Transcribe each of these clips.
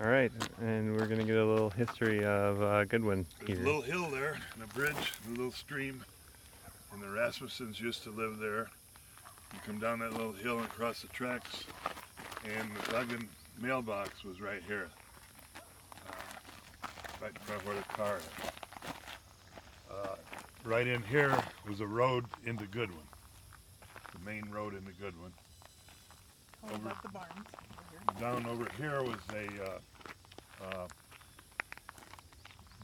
All right, and we're going to get a little history of Goodwin here. There's a little hill there, and a bridge, and a little stream, and the Rasmussens used to live there. You come down that little hill and across the tracks, and the Duggan mailbox was right here, right in front of where the car is. Right in here was a road into Goodwin, the main road into Goodwin. How about the barns over here? Down over here was a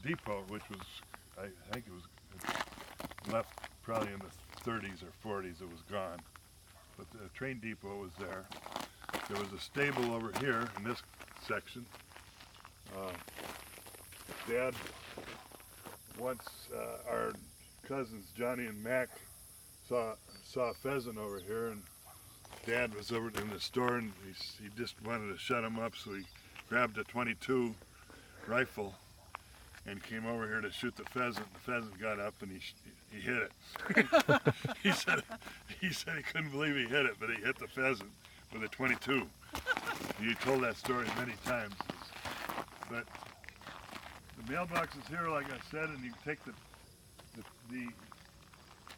depot, which was, I think it was left probably in the 30s or 40s. It was gone, but the train depot was there. There was a stable over here in this section. Dad, once our cousins Johnny and Mac saw a pheasant over here, and Dad was over in the store, and he just wanted to shut him up, so he grabbed a .22 rifle and came over here to shoot the pheasant. The pheasant got up and he hit it. he said he couldn't believe he hit it, but he hit the pheasant with a .22. He told that story many times. But the mailbox is here, like I said, and you take the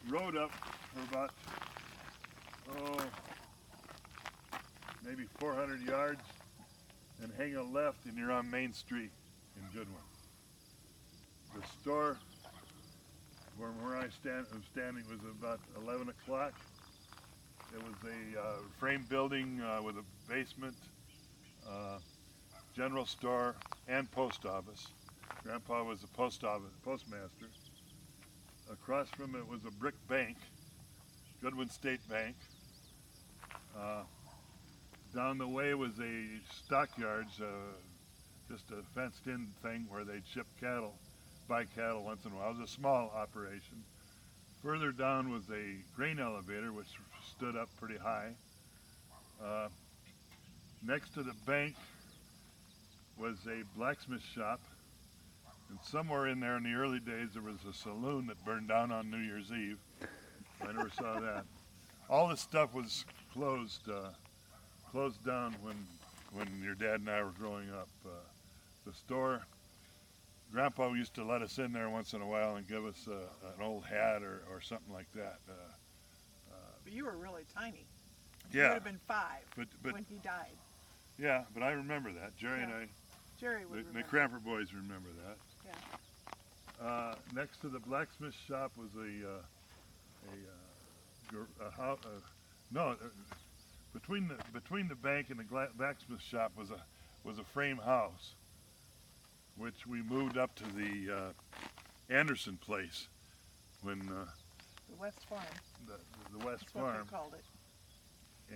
road up for about maybe 400 yards, and hang a left, and you're on Main Street in Goodwin. The store where I was standing was about 11 o'clock. It was a frame building with a basement, general store, and post office. Grandpa was a postmaster. Across from it was a brick bank, Goodwin State Bank. Down the way was a stockyards, just a fenced-in thing where they'd ship cattle, buy cattle once in a while. It was a small operation. Further down was a grain elevator, which stood up pretty high. Next to the bank was a blacksmith shop, and somewhere in there in the early days there was a saloon that burned down on New Year's Eve. I never saw that. All this stuff was closed down when your dad and I were growing up. The store, Grandpa used to let us in there once in a while and give us an old hat or something like that. But you were really tiny. Yeah. You would have been 5 but when he died. Yeah, but I remember that. Jerry and I, Jerry would the remember. Cramper boys remember that. Yeah. Next to the blacksmith shop was between the bank and the blacksmith shop was a frame house, which we moved up to the Anderson place when The West Farm. the West That's Farm. what they called it.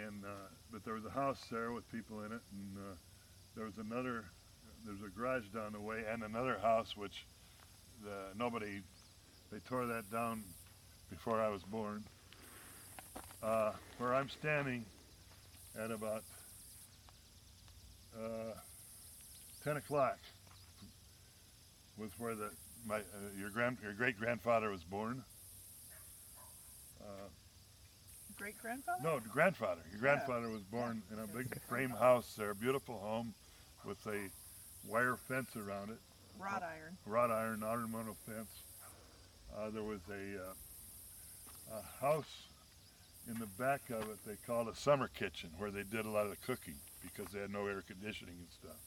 And but there was a house there with people in it, and there was a garage down the way, and another house which they tore that down before I was born. Where I'm standing at about 10 o'clock was where your great grandfather was born. Great-grandfather? No, grandfather. Your grandfather was born in a big frame house there, beautiful home with a wire fence around it. Wrought iron. Ornamental fence. There was a house in the back of it they called a summer kitchen, where they did a lot of the cooking because they had no air conditioning and stuff.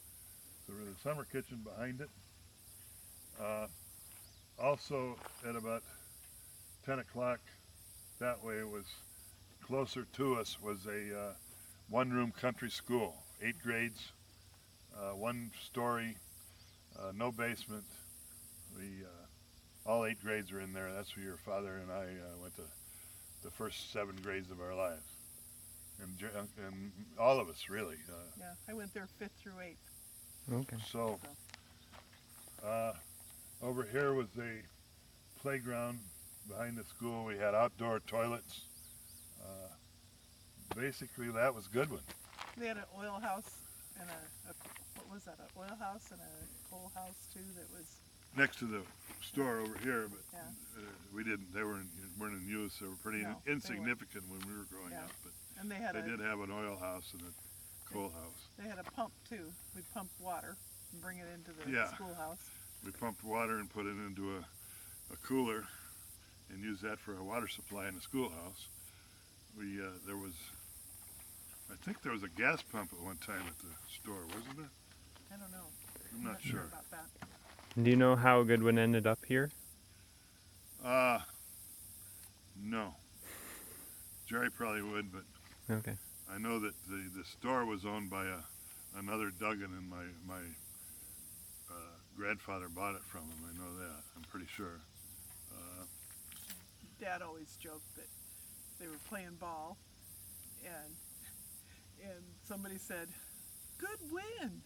So there was a summer kitchen behind it. Also at about 10 o'clock that way was closer to us was a one-room country school, 8 grades, one story, no basement. All 8 grades were in there. That's where your father and I went to the first 7 grades of our lives, and all of us really. Yeah, I went there 5th through 8th. Okay. So over here was a playground behind the school. We had outdoor toilets. Basically, that was Goodwin. They had an oil house and what was that? An oil house and a coal house too. That was Next to the store over here, but yeah. they weren't in use. They were pretty No, insignificant when we were growing up. But And they had they did have an oil house and coal house. They had a pump too. We pumped water and bring it into the Yeah. schoolhouse. We pumped water and put it into a cooler and used that for a water supply in the schoolhouse. I think there was a gas pump at one time at the store, wasn't there? I don't know. I'm not sure. about that. Do you know how Goodwin ended up here? No. Jerry probably would, but Okay. I know that the store was owned by another Duggan, and my grandfather bought it from him. I know that. I'm pretty sure. Dad always joked that they were playing ball, and somebody said, "Goodwin,"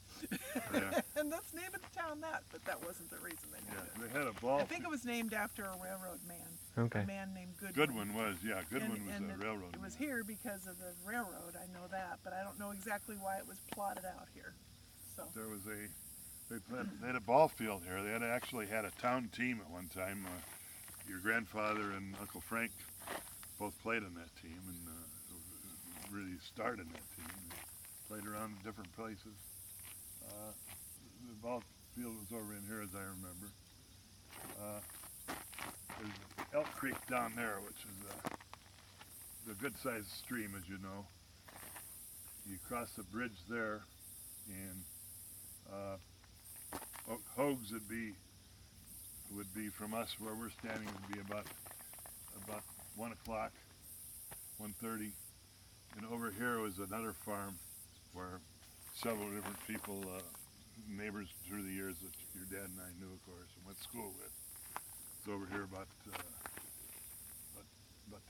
Yeah. and let's name it the town that. But that wasn't the reason they Yeah, named it. they had a ball. I think it was named after a railroad man. Okay. A man named Goodwin. Goodwin was, yeah. Goodwin was a railroad. It was man. here because of the railroad. I know that, but I don't know exactly why it was plotted out here. So There was they had a ball field here. They actually had a town team at one time. Your grandfather and Uncle Frank both played on that team and really started that team. They played around in different places. The ball field was over in here, as I remember. There's Elk Creek down there, which is a good-sized stream, as you know. You cross the bridge there, and Hogues would be from us where we're standing would be about 1 o'clock, 1:30, and over here was another farm where several different people, neighbors through the years that your dad and I knew, of course, and went to school with. It's over here about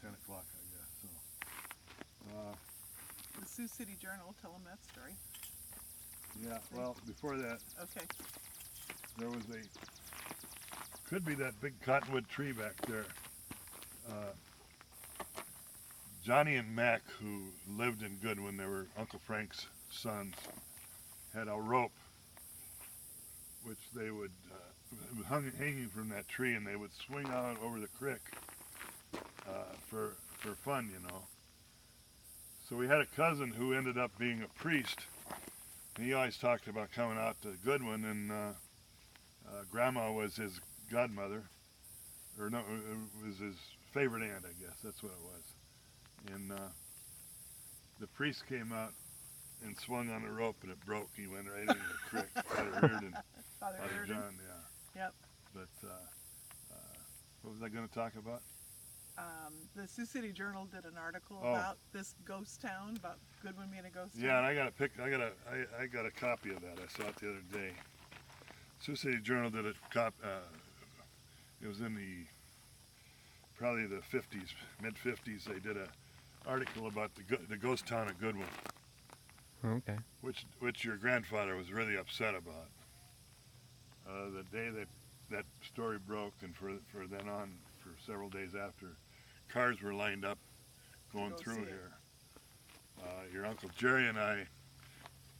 10 o'clock, I guess. So. the Sioux City Journal, tell them that story. Yeah, well, before that, Okay. there was could be that big cottonwood tree back there. Johnny and Mac, who lived in Goodwin, they were Uncle Frank's sons, had a rope which they would, hanging from that tree, and they would swing out over the creek for fun, you know. So we had a cousin who ended up being a priest. He always talked about coming out to Goodwin, and Grandma was his godmother, or no, it was his favorite aunt, I guess. That's what it was. And the priest came out and swung on the rope, and it broke. He went right into the creek. Father Reardon. Father Reardon. John, yeah. Yep. But what was I going to talk about? The Sioux City Journal did an article Oh. about this ghost town, about Goodwin being a ghost town. Yeah, and I got a copy of that. I saw it the other day. Sioux City Journal did a it was in probably the 50s, mid-50s. They did a article about the ghost town of Goodwin, Okay. which your grandfather was really upset about. The day that story broke, and for then on, for several days after, cars were lined up going go through see it. here. Your Uncle Jerry and I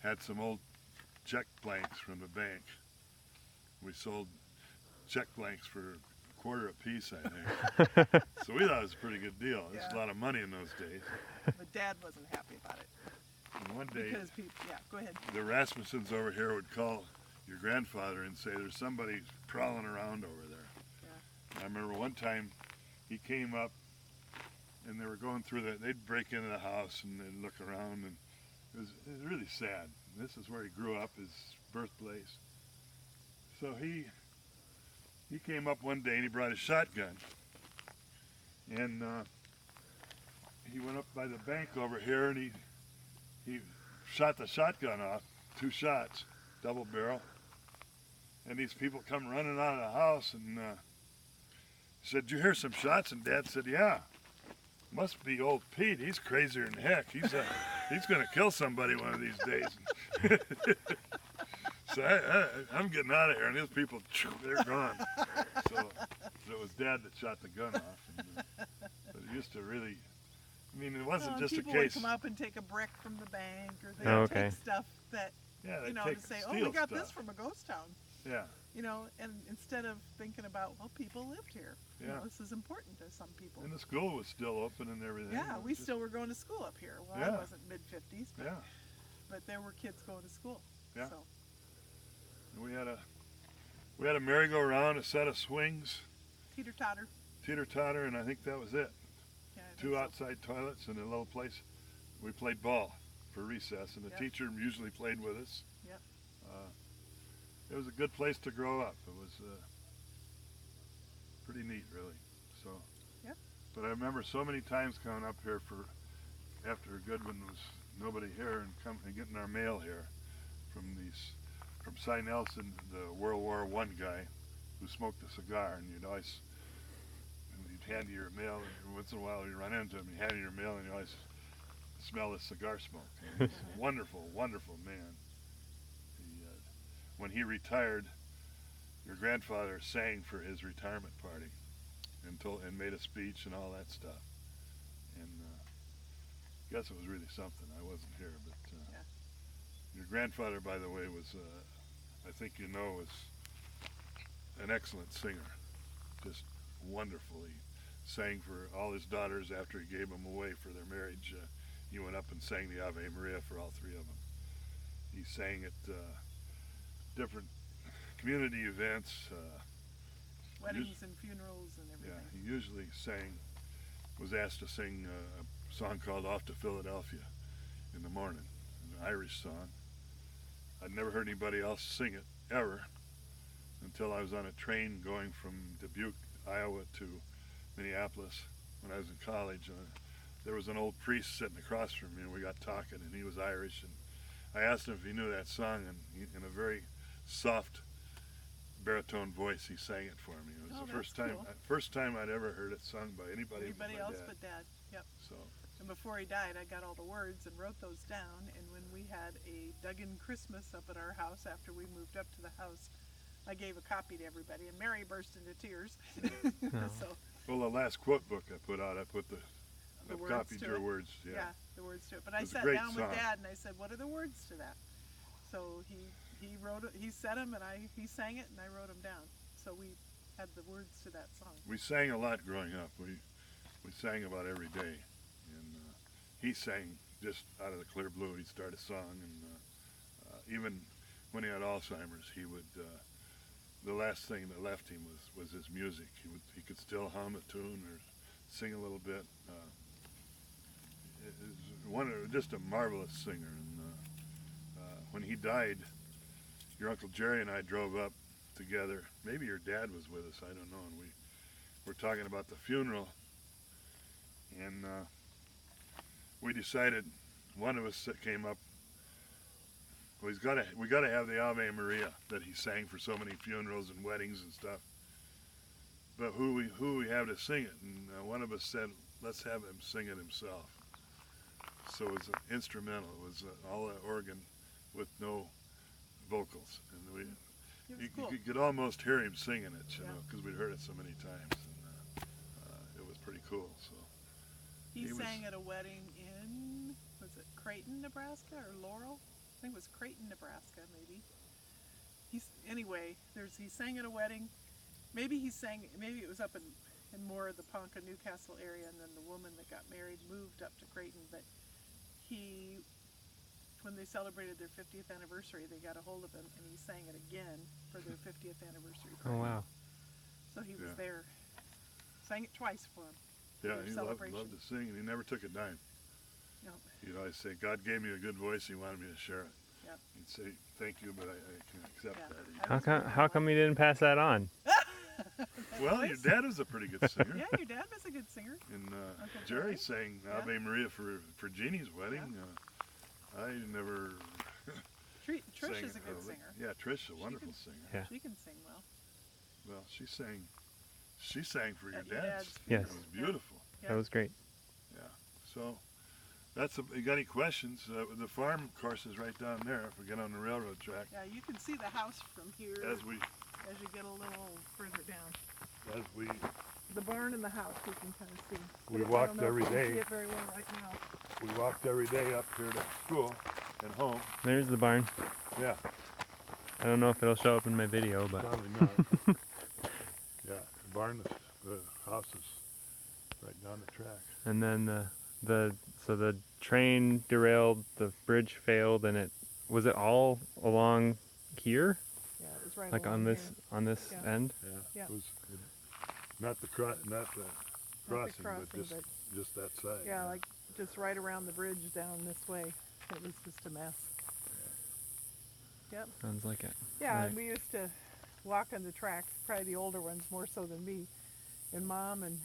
had some old check blanks from the bank. We sold check blanks for $1 a piece, I think. So we thought it was a pretty good deal. It's Yeah. a lot of money in those days. But Dad wasn't happy about it. And one day, Because people, yeah, go ahead. the Rasmussens over here would call your grandfather and say, "There's somebody prowling around over there." Yeah. I remember one time he came up, and they were going through they'd break into the house and they'd look around, and it was really sad. This is where he grew up, his birthplace. So he came up one day and he brought a shotgun, and he went up by the bank over here, and he shot the shotgun off, 2 shots, double barrel. And these people come running out of the house, and said, "Did you hear some shots?" And Dad said, "Yeah. Must be old Pete. He's crazier than heck. He's going to kill somebody one of these days." So I'm getting out of here, and these people, they're gone. So it was Dad that shot the gun off. But it used to really, I mean, it wasn't just a people case. would come up and take a brick from the bank, or they Oh, would okay. take stuff that, Yeah, they you know, take to say, "Oh, steal we got stuff. this from a ghost town." Yeah, You know, and instead of thinking about, well, people lived here. You Yeah. know, this is important to some people. and the school was still open and everything. Yeah, It we was just- still were going to school up here. Well, Yeah. I wasn't mid-50s, but Yeah, but there were kids going to school. Yeah. So. And we had a merry-go-round, a set of swings, Teeter-totter. teeter-totter, and I think that was it. Yeah, I think Two so. outside toilets and a little place. We played ball for recess, and the Yep. teacher usually played with us. Yep. It was a good place to grow up. It was pretty neat, really. So. Yep. But I remember so many times coming up here after Goodwin was nobody here and getting our mail here from Cy Nelson, the World War I guy who smoked a cigar, and he'd hand you your mail, and once in a while you'd run into him, he'd hand you your mail, and you always smell the cigar smoke. And he's a wonderful, wonderful man. When he retired, your grandfather sang for his retirement party and made a speech and all that stuff. And I guess it was really something. I wasn't here, but Yeah. your grandfather, by the way, was, I think you know, was an excellent singer. Just wonderful. He sang for all his daughters after he gave them away for their marriage. He went up and sang the Ave Maria for all three of them. He sang at different community events. Weddings and funerals and everything. Yeah, he usually was asked to sing a song called Off to Philadelphia in the morning, an Irish song. I'd never heard anybody else sing it, ever, until I was on a train going from Dubuque, Iowa to Minneapolis when I was in college. There was an old priest sitting across from me, and we got talking, and he was Irish, and I asked him if he knew that song, and in a very soft baritone voice, he sang it for me. It was the that's cool. first time I'd ever heard it sung by anybody else Dad. but Dad. Yep. So, And before he died, I got all the words and wrote those down. And when we had a Duggan Christmas up at our house after we moved up to the house, I gave a copy to everybody, and Mary burst into tears. So well, the last quote book I put out, I put I words copied to your it. words. Yeah. The words to it. But I It's a sat great down song. with Dad and I said, "What are the words to that?" So he wrote it. He said them, and he sang it, and I wrote them down. So we had the words to that song. We sang a lot growing up. We sang about every day, and he sang just out of the clear blue. He'd start a song, and even when he had Alzheimer's, he would. The last thing that left him was his music. He could still hum a tune or sing a little bit. Just a marvelous singer. And when he died, your Uncle Jerry and I drove up together. Maybe your dad was with us, I don't know. And we were talking about the funeral, and we decided, one of us that came up, we got to have the Ave Maria that he sang for so many funerals and weddings and stuff. But who we have to sing it? And one of us said, let's have him sing it himself. So it was an instrumental. It was all the organ with no vocals, and Cool. you could almost hear him singing it, you Yeah. know, because we'd heard it so many times, and it was pretty cool. So He was- sang at a wedding in, was it Creighton, Nebraska, or Laurel? I think it was Creighton, Nebraska, maybe. Anyway, he sang at a wedding. Maybe it was up in more of the Ponca, Newcastle area, and then the woman that got married moved up to Creighton. But when they celebrated their 50th anniversary, they got a hold of him, and he sang it again for their 50th anniversary Oh, party. wow. So he was Yeah. there. Sang it twice for him. yeah, their he loved celebration. to sing, and he never took a dime. You know, He'd always say, God gave me a good voice, he wanted me to share it. Yeah. He'd say, thank you, but I can't accept Yeah. that. How come you didn't pass that on? Well, your dad was a pretty good singer. Yeah, your dad was a good singer. And Uncle Jerry Jerry? sang Yeah. Ave Maria for Jeannie's wedding. I never Trish sang is a it good early. singer. Yeah, Trish, a She wonderful can- singer. Yeah. She can sing well. Well, she sang for your At your dad's. dad's Yes. It was beautiful. Yeah. That was great. Yeah. So you got any questions? The farm course is right down there. If we get on the railroad track, Yeah, you can see the house from here as we you get a little further down. as The barn and the house you can kind of see. We But I walked don't know if every you can day. see it very well right now. we walked every day up here to school and home. There's the barn. Yeah. I don't know if it'll show up in my video, but Probably not. Yeah, the barn, the house is right down the track. and then So the train derailed, the bridge failed, and was it all along here, Yeah, it was right like along on this Yeah. end? Yeah. It was not the crossing, crossing, but just that side. Yeah, like just right around the bridge down this way. It was just a mess. Yep. Sounds like it. Yeah, Right. and we used to walk on the tracks, probably the older ones more so than me. And Mom and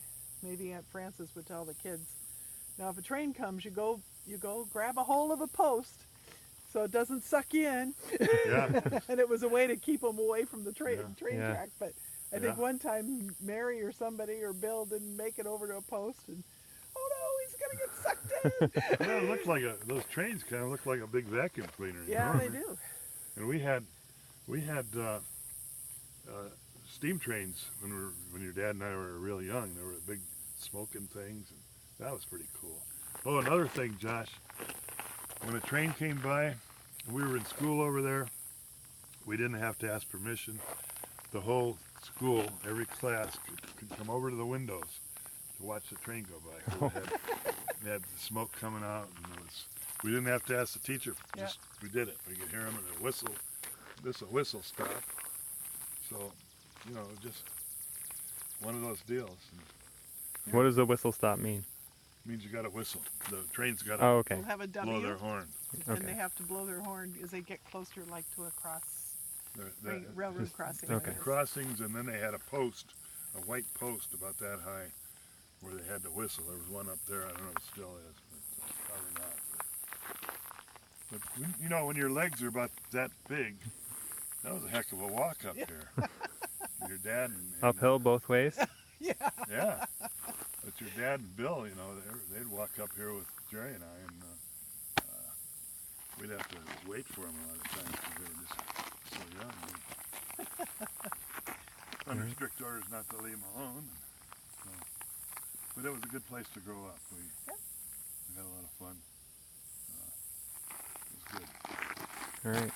maybe Aunt Frances would tell the kids, now if a train comes, you go grab a hold of a post so it doesn't suck you in. Yeah. And it was a way to keep them away from the train Yeah. track. But I think one time Mary or somebody or Bill didn't make it over to a post, and oh no, he's gonna get sucked in. Yeah, it looked like those trains kind of look like a big vacuum cleaner. Yeah, know? they do. And we had steam trains when your dad and I were real young. They were big smoking things, and that was pretty cool. Oh, another thing, Josh, when a train came by, and we were in school over there, we didn't have to ask permission. The whole school, every class could come over to the windows to watch the train go by. We had the smoke coming out, and we didn't have to ask the teacher. Just we did it. We could hear him, and a whistle stop. So, just one of those deals. And What does the whistle stop mean? means you got to whistle. The train's got Oh, to okay. They'll have a blow W, their horn. and Okay. they have to blow their horn as they get closer, like to a railroad crossing. okay. Crossings, and then they had a post, a white post about that high, where they had to whistle. There was one up there. I don't know if it still is, but probably not. But when your legs are about that big, that was a heck of a walk up here. Your dad and Uphill both ways? Yeah. But your dad and Bill, they'd walk up here with Jerry and I, and we'd have to wait for them a lot of times because they were just so young. Under strict orders not to leave them alone. But it was a good place to grow up. We had a lot of fun. It was good. All right.